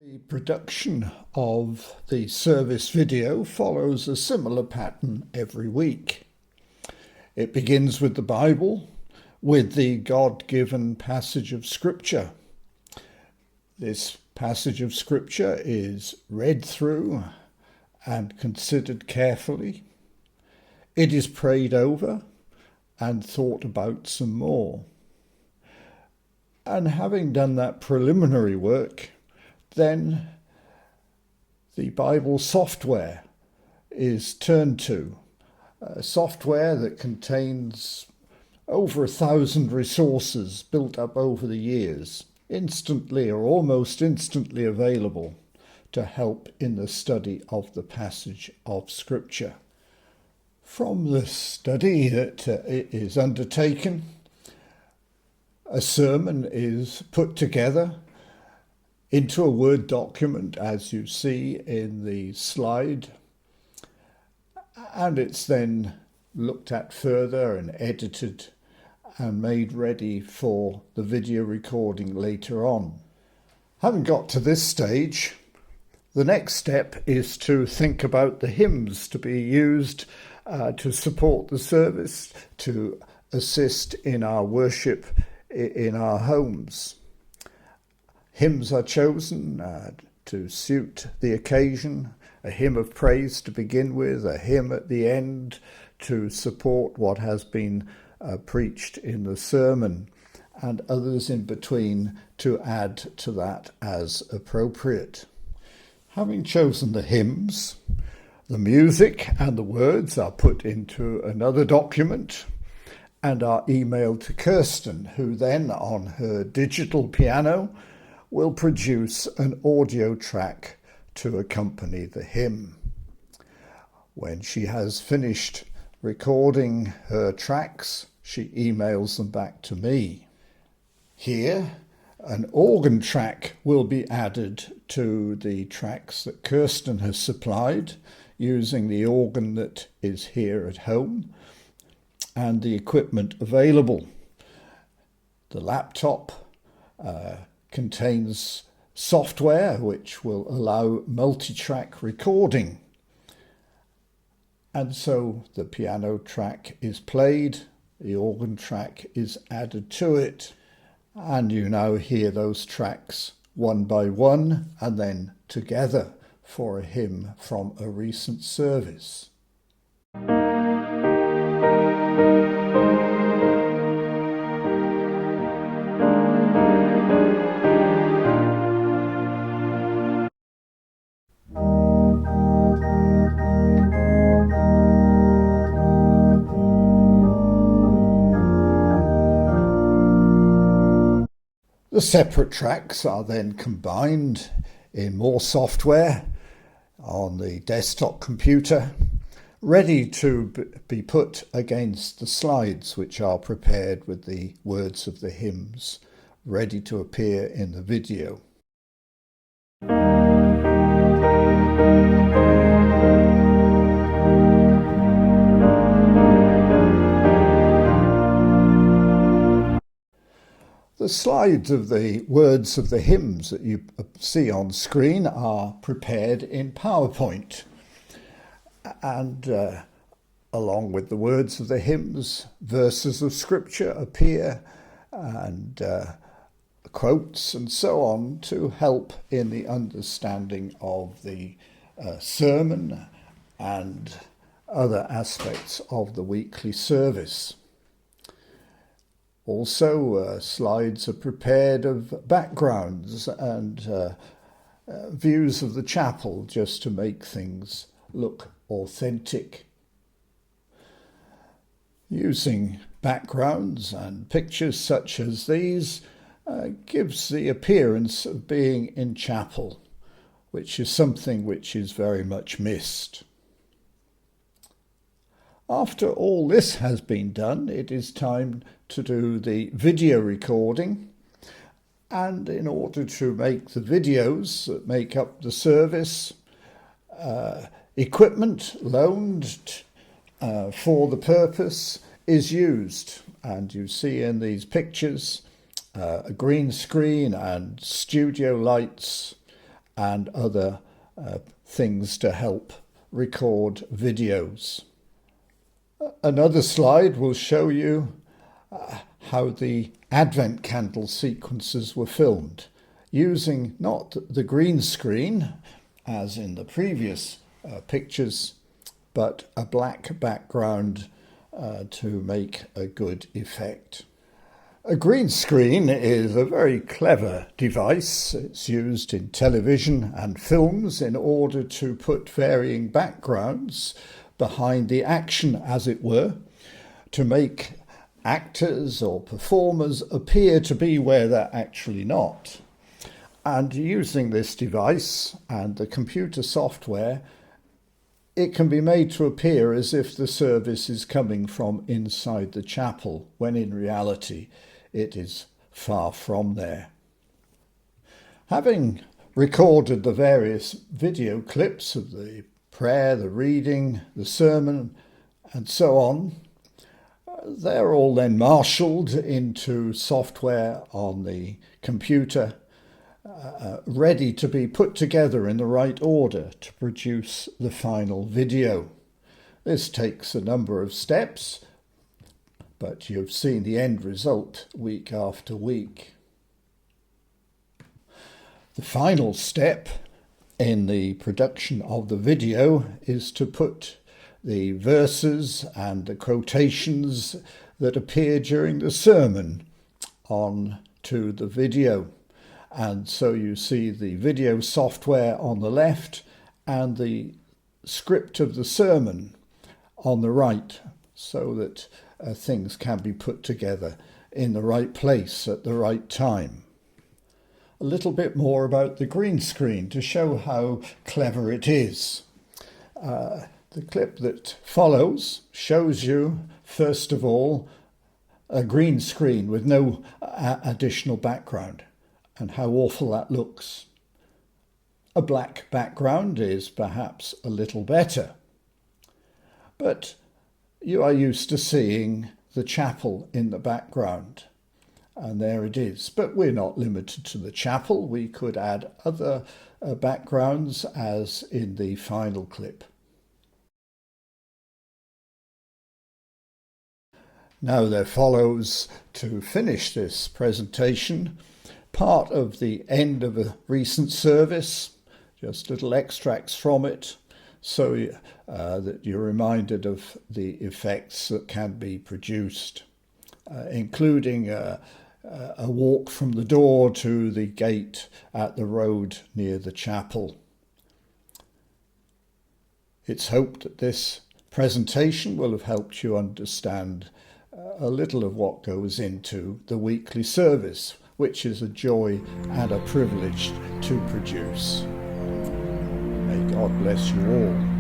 The production of the service video follows a similar pattern every week. It begins with the Bible, with the God-given passage of Scripture. This passage of Scripture is read through and considered carefully. It is prayed over and thought about some more. And having done that preliminary work, then the Bible software is turned to, software that contains over 1,000 resources built up over the years, instantly or almost instantly available to help in the study of the passage of Scripture. From the study that is undertaken, a sermon is put together into a Word document, as you see in the slide, and it's then looked at further and edited and made ready for the video recording later on. Having got to this stage, the next step is to think about the hymns to be used to support the service, to assist in our worship in our homes. Hymns are chosen to suit the occasion, a hymn of praise to begin with, a hymn at the end to support what has been preached in the sermon, and others in between to add to that as appropriate. Having chosen the hymns, the music and the words are put into another document and are emailed to Kirsten, who then on her digital piano will produce an audio track to accompany the hymn. When she has finished recording her tracks, she emails them back to me. Here, an organ track will be added to the tracks that Kirsten has supplied using the organ that is here at home and the equipment available. The laptop contains software which will allow multi-track recording. And so the piano track is played, the organ track is added to it, and you now hear those tracks one by one and then together for a hymn from a recent service. The separate tracks are then combined in more software on the desktop computer, ready to be put against the slides which are prepared with the words of the hymns, ready to appear in the video. The slides of the words of the hymns that you see on screen are prepared in PowerPoint, and along with the words of the hymns, verses of Scripture appear and quotes and so on to help in the understanding of the sermon and other aspects of the weekly service. Also, slides are prepared of backgrounds and views of the chapel just to make things look authentic. Using backgrounds and pictures such as these gives the appearance of being in chapel, which is something which is very much missed. After all this has been done, it is time to do the video recording, and in order to make the videos that make up the service, equipment loaned for the purpose is used, and you see in these pictures a green screen and studio lights and other things to help record videos. Another slide will show you how the Advent candle sequences were filmed, using not the green screen as in the previous pictures, but a black background to make a good effect. A green screen is a very clever device. It's used in television and films in order to put varying backgrounds behind the action, as it were, to make actors or performers appear to be where they're actually not. And using this device and the computer software, it can be made to appear as if the service is coming from inside the chapel, when in reality it is far from there. Having recorded the various video clips of the prayer, the reading, the sermon, and so on, they're all then marshalled into software on the computer, ready to be put together in the right order to produce the final video. This takes a number of steps, but you've seen the end result week after week. The final step in the production of the video is to put the verses and the quotations that appear during the sermon on to the video. And so you see the video software on the left and the script of the sermon on the right, so that things can be put together in the right place at the right time. A little bit more about the green screen to show how clever it is. The clip that follows shows you, first of all, a green screen with no additional background, and how awful that looks. A black background is perhaps a little better, but you are used to seeing the chapel in the background, and there it is. But we're not limited to the chapel. We could add other backgrounds, as in the final clip. Now there follows, to finish this presentation, part of the end of a recent service, just little extracts from it, so that you're reminded of the effects that can be produced, including a walk from the door to the gate at the road near the chapel. It's hoped that this presentation will have helped you understand a little of what goes into the weekly service, which is a joy and a privilege to produce. May God bless you all.